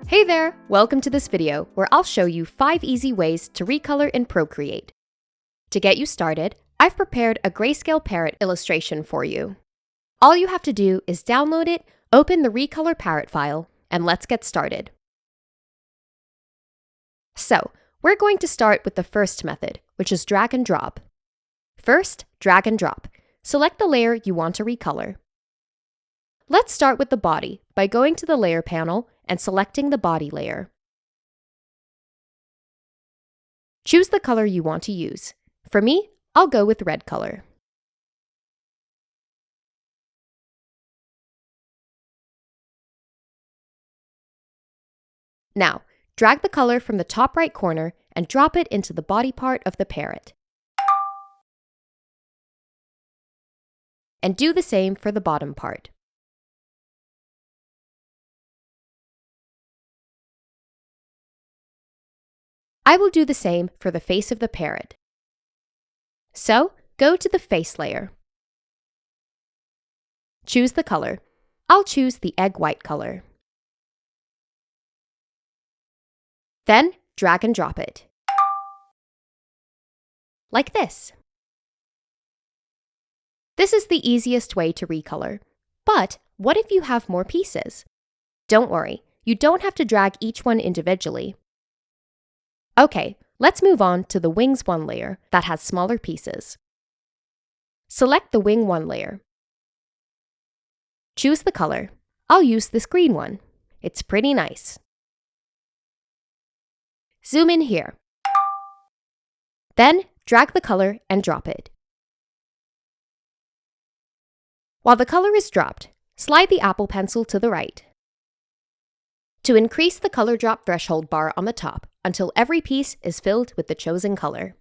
Hey there! Welcome to this video where I'll show you 5 easy ways to recolor in Procreate. To get you started, I've prepared a grayscale parrot illustration for you. All you have to do is download it, open the Recolor parrot file, and let's get started. So, we're going to start with the first method, which is drag and drop. First, drag and drop. Select the layer you want to recolor. Let's start with the body by going to the layer panel and selecting the body layer. Choose the color you want to use. For me, I'll go with red color. Now, drag the color from the top right corner and drop it into the body part of the parrot. And do the same for the bottom part. I will do the same for the face of the parrot. So, go to the face layer. Choose the color. I'll choose the egg white color. Then, drag and drop it. Like this. This is the easiest way to recolor. But what if you have more pieces? Don't worry, you don't have to drag each one individually. Okay, let's move on to the Wings 1 layer that has smaller pieces. Select the Wing 1 layer. Choose the color. I'll use this green one. It's pretty nice. Zoom in here. Then, drag the color and drop it. While the color is dropped, slide the Apple Pencil to the right. To increase the color drop threshold bar on the top until every piece is filled with the chosen color.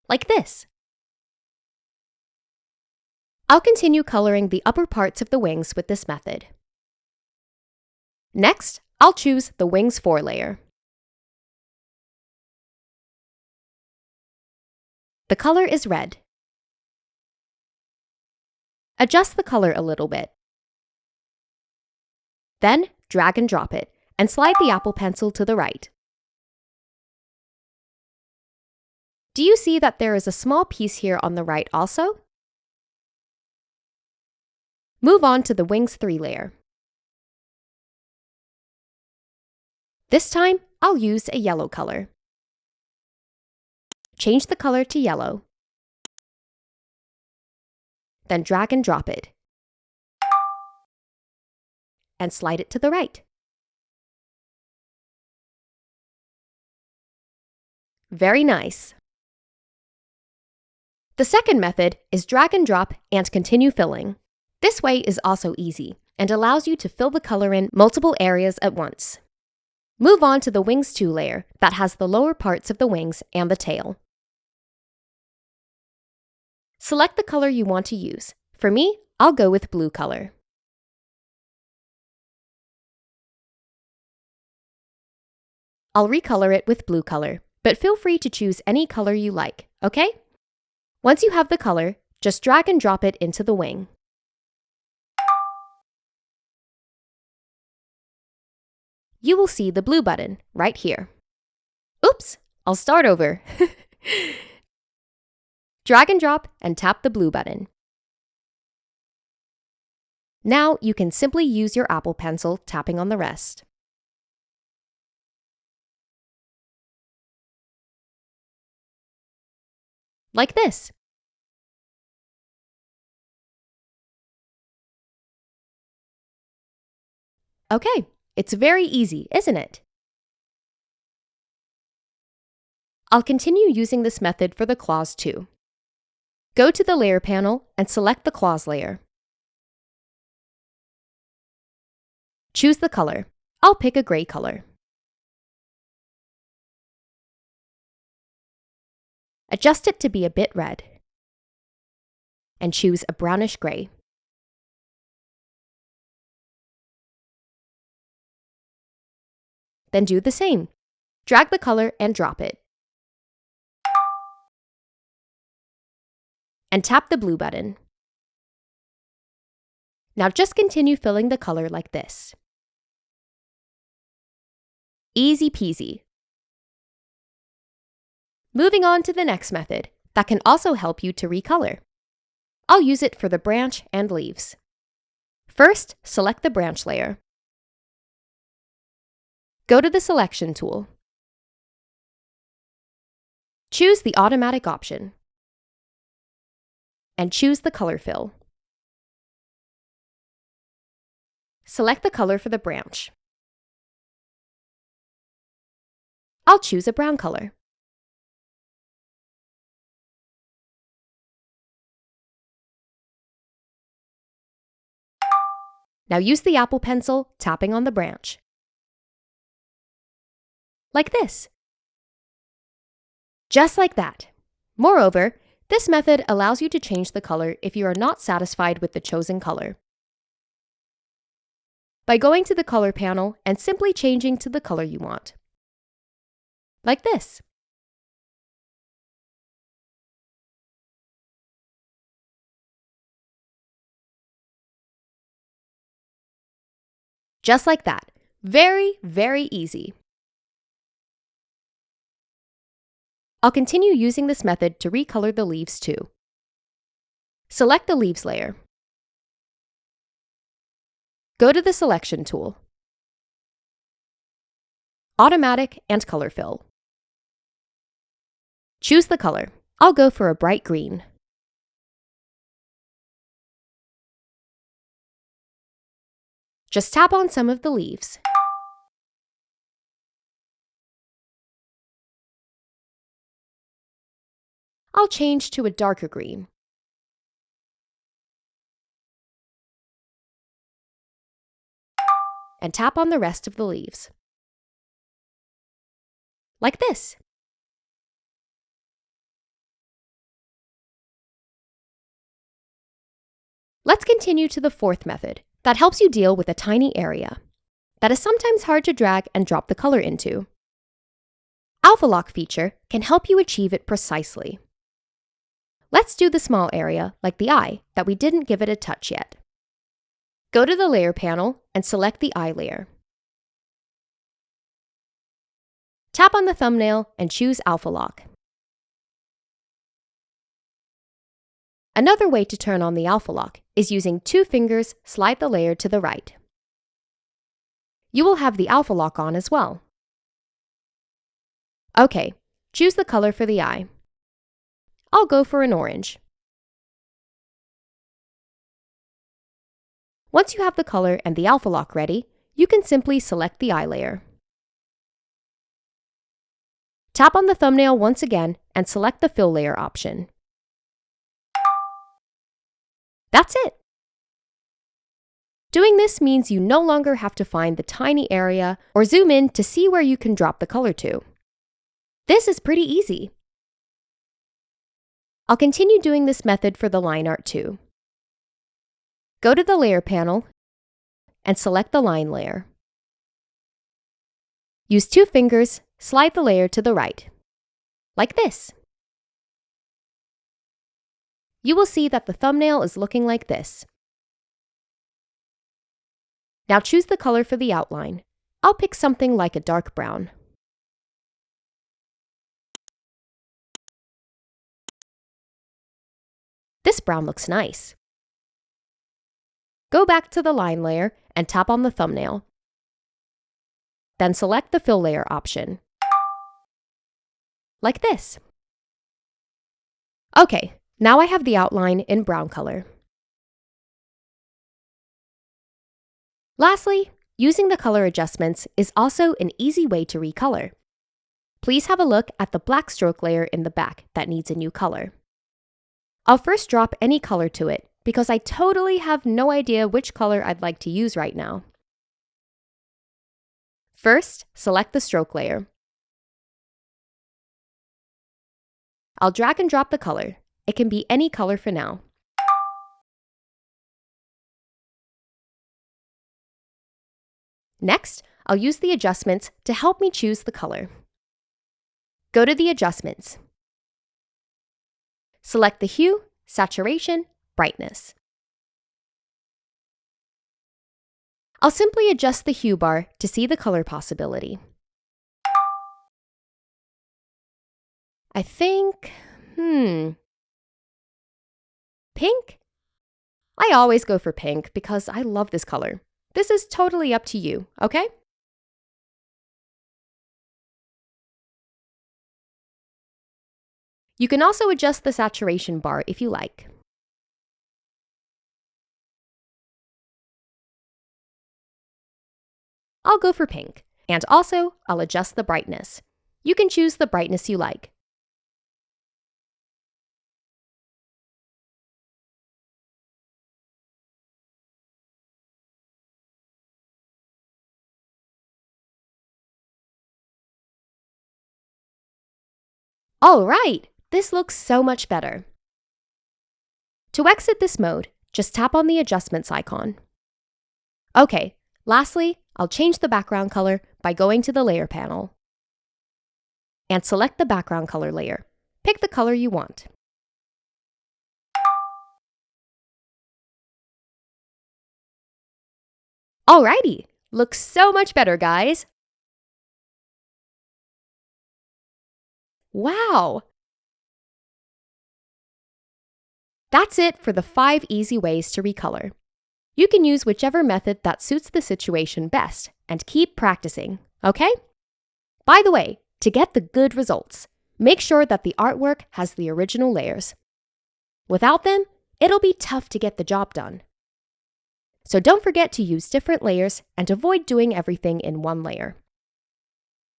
Like this. I'll continue coloring the upper parts of the wings with this method. Next, I'll choose the Wings 4 layer. The color is red. Adjust the color a little bit. Then, drag and drop it, and slide the Apple Pencil to the right. Do you see that there is a small piece here on the right also? Move on to the Wings 3 layer. This time, I'll use a yellow color. Change the color to yellow. Then drag and drop it. And slide it to the right. Very nice. The second method is drag and drop and continue filling. This way is also easy and allows you to fill the color in multiple areas at once. Move on to the Wings 2 layer that has the lower parts of the wings and the tail. Select the color you want to use. For me, I'll go with blue color. I'll recolor it with blue color, but feel free to choose any color you like, okay? Once you have the color, just drag and drop it into the wing. You will see the blue button right here. Oops, I'll start over. Drag and drop and tap the blue button. Now you can simply use your Apple Pencil tapping on the rest. Like this. Okay, it's very easy, isn't it? I'll continue using this method for the claws too. Go to the layer panel and select the claws layer. Choose the color. I'll pick a gray color. Adjust it to be a bit red. And choose a brownish gray. Then do the same. Drag the color and drop it. And tap the blue button. Now just continue filling the color like this. Easy peasy. Moving on to the next method that can also help you to recolor. I'll use it for the branch and leaves. First, select the branch layer. Go to the Selection tool. Choose the Automatic option and choose the Color Fill. Select the color for the branch. I'll choose a brown color. Now use the Apple Pencil, tapping on the branch. Like this. Just like that. Moreover, this method allows you to change the color if you are not satisfied with the chosen color. By going to the Color panel and simply changing to the color you want. Like this. Just like that. Very, very easy. I'll continue using this method to recolor the leaves too. Select the Leaves layer. Go to the Selection tool, Automatic and Color Fill. Choose the color. I'll go for a bright green. Just tap on some of the leaves. I'll change to a darker green. And tap on the rest of the leaves. Like this. Let's continue to the fourth method that helps you deal with a tiny area that is sometimes hard to drag and drop the color into. Alpha Lock feature can help you achieve it precisely. Let's do the small area, like the eye, that we didn't give it a touch yet. Go to the Layer panel and select the eye layer. Tap on the thumbnail and choose Alpha Lock. Another way to turn on the Alpha Lock is using 2 fingers, slide the layer to the right. You will have the Alpha Lock on as well. Okay, choose the color for the eye. I'll go for an orange. Once you have the color and the Alpha Lock ready, you can simply select the eye layer. Tap on the thumbnail once again and select the Fill layer option. That's it! Doing this means you no longer have to find the tiny area or zoom in to see where you can drop the color to. This is pretty easy. I'll continue doing this method for the line art too. Go to the Layer panel and select the line layer. Use 2 fingers, slide the layer to the right, like this. You will see that the thumbnail is looking like this. Now choose the color for the outline. I'll pick something like a dark brown. This brown looks nice. Go back to the line layer and tap on the thumbnail. Then select the Fill layer option. Like this. Okay, now I have the outline in brown color. Lastly, using the color adjustments is also an easy way to recolor. Please have a look at the black stroke layer in the back that needs a new color. I'll first drop any color to it because I totally have no idea which color I'd like to use right now. First, select the stroke layer. I'll drag and drop the color. It can be any color for now. Next, I'll use the adjustments to help me choose the color. Go to the Adjustments. Select the hue, saturation, brightness. I'll simply adjust the hue bar to see the color possibility. I think, pink? I always go for pink because I love this color. This is totally up to you, okay? You can also adjust the saturation bar if you like. I'll go for pink, and also I'll adjust the brightness. You can choose the brightness you like. All right, this looks so much better. To exit this mode, just tap on the adjustments icon. Okay, lastly, I'll change the background color by going to the layer panel and select the background color layer. Pick the color you want. Alrighty, looks so much better, guys. Wow! That's it for the 5 easy ways to recolor. You can use whichever method that suits the situation best and keep practicing, okay? By the way, to get the good results, make sure that the artwork has the original layers. Without them, it'll be tough to get the job done. So don't forget to use different layers and avoid doing everything in one layer.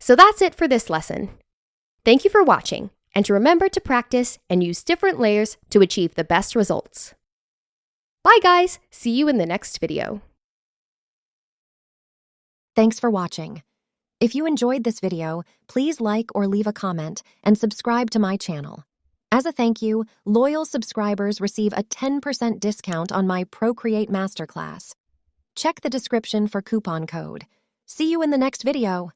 So that's it for this lesson. Thank you for watching, and remember to practice and use different layers to achieve the best results. Bye guys, see you in the next video. Thanks for watching. If you enjoyed this video, please like or leave a comment and subscribe to my channel. As a thank you, loyal subscribers receive a 10% discount on my Procreate Masterclass. Check the description for coupon code. See you in the next video.